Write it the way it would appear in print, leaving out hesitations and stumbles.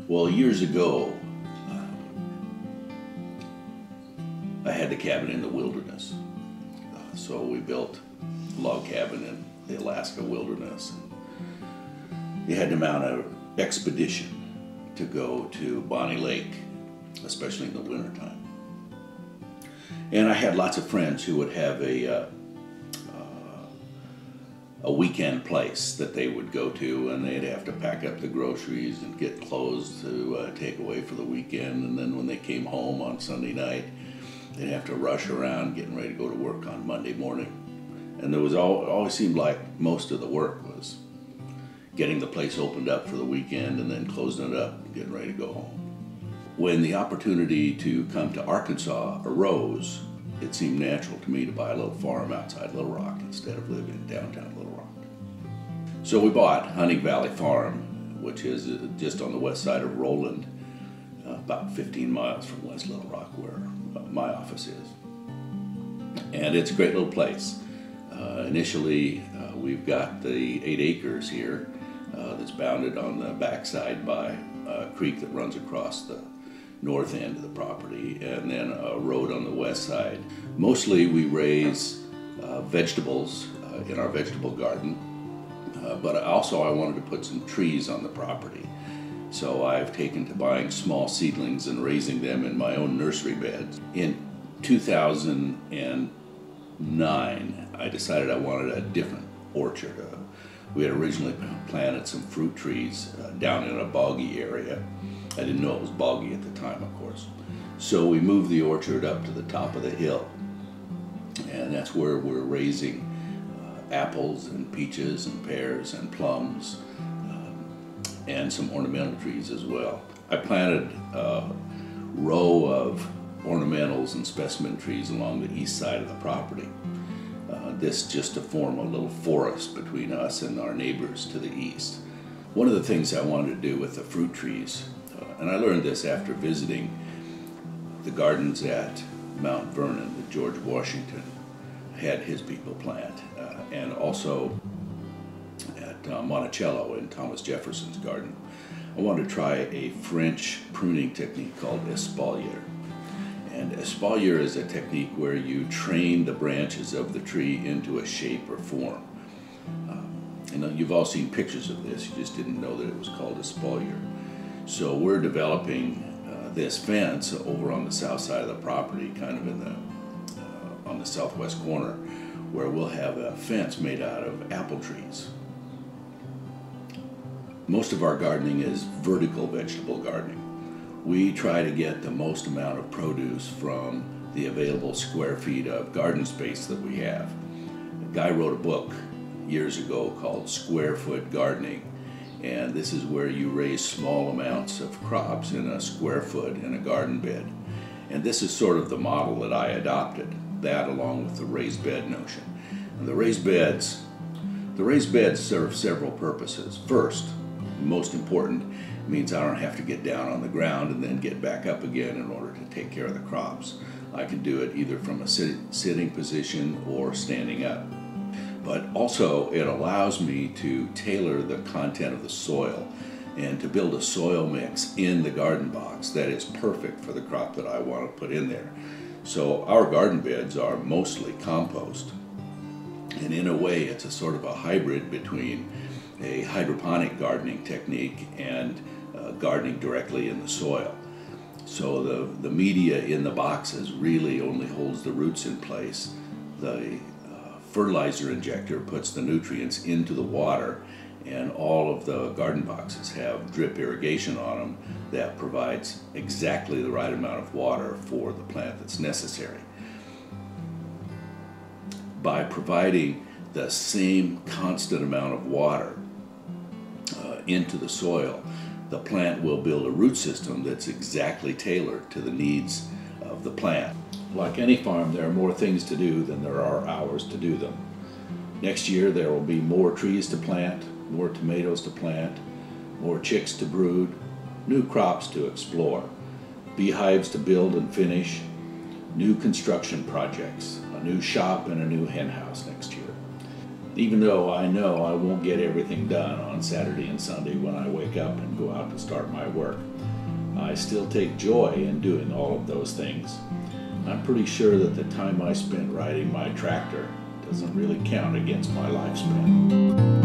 Well, years ago, I had the cabin in the wilderness. So we built a log cabin in the Alaska wilderness. You had to mount an expedition to go to Bonnie Lake, especially in the wintertime. And I had lots of friends who would have a weekend place that they would go to, and they'd have to pack up the groceries and get clothes to take away for the weekend. And then when they came home on Sunday night, they'd have to rush around getting ready to go to work on Monday morning. And there was always seemed like most of the work was getting the place opened up for the weekend and then closing it up and getting ready to go home. When the opportunity to come to Arkansas arose, it seemed natural to me to buy a little farm outside Little Rock instead of living in downtown Little Rock. So we bought Hunting Valley Farm, which is just on the west side of Roland, about 15 miles from West Little Rock, where my office is. And it's a great little place. Initially, we've got the 8 acres here that's bounded on the backside by a creek that runs across the north end of the property, and then a road on the west side. Mostly we raise vegetables in our vegetable garden, but also I wanted to put some trees on the property. So I've taken to buying small seedlings and raising them in my own nursery beds. In 2009, I decided I wanted a different orchard. We had originally planted some fruit trees down in a boggy area. I didn't know it was boggy at the time, of course. So we moved the orchard up to the top of the hill. And that's where we're raising apples and peaches and pears and plums and some ornamental trees as well. I planted a row of ornamentals and specimen trees along the east side of the property. This just to form a little forest between us and our neighbors to the east. One of the things I wanted to do with the fruit trees, and I learned this after visiting the gardens at Mount Vernon that George Washington had his people plant, and also at Monticello in Thomas Jefferson's garden. I wanted to try a French pruning technique called espalier. And espalier is a technique where you train the branches of the tree into a shape or form. You've all seen pictures of this, you just didn't know that it was called espalier. So we're developing this fence over on the south side of the property, kind of in on the southwest corner, where we'll have a fence made out of apple trees. Most of our gardening is vertical vegetable gardening. We try to get the most amount of produce from the available square feet of garden space that we have. A guy wrote a book years ago called Square Foot Gardening, and this is where you raise small amounts of crops in a square foot in a garden bed. And this is sort of the model that I adopted, that along with the raised bed notion. And the raised beds serve several purposes. First, most important, means I don't have to get down on the ground and then get back up again in order to take care of the crops. I can do it either from a sitting position or standing up. But also it allows me to tailor the content of the soil and to build a soil mix in the garden box that is perfect for the crop that I want to put in there. So our garden beds are mostly compost, and in a way it's a sort of a hybrid between a hydroponic gardening technique and gardening directly in the soil. So the media in the boxes really only holds the roots in place. The fertilizer injector puts the nutrients into the water, and all of the garden boxes have drip irrigation on them that provides exactly the right amount of water for the plant that's necessary. By providing the same constant amount of water into the soil, the plant will build a root system that's exactly tailored to the needs of the plant. Like any farm, there are more things to do than there are hours to do them. Next year there will be more trees to plant, more tomatoes to plant, more chicks to brood, new crops to explore, beehives to build and finish, new construction projects, a new shop and a new hen house next year. Even though I know I won't get everything done on Saturday and Sunday when I wake up and go out to start my work, I still take joy in doing all of those things. I'm pretty sure that the time I spent riding my tractor doesn't really count against my lifespan.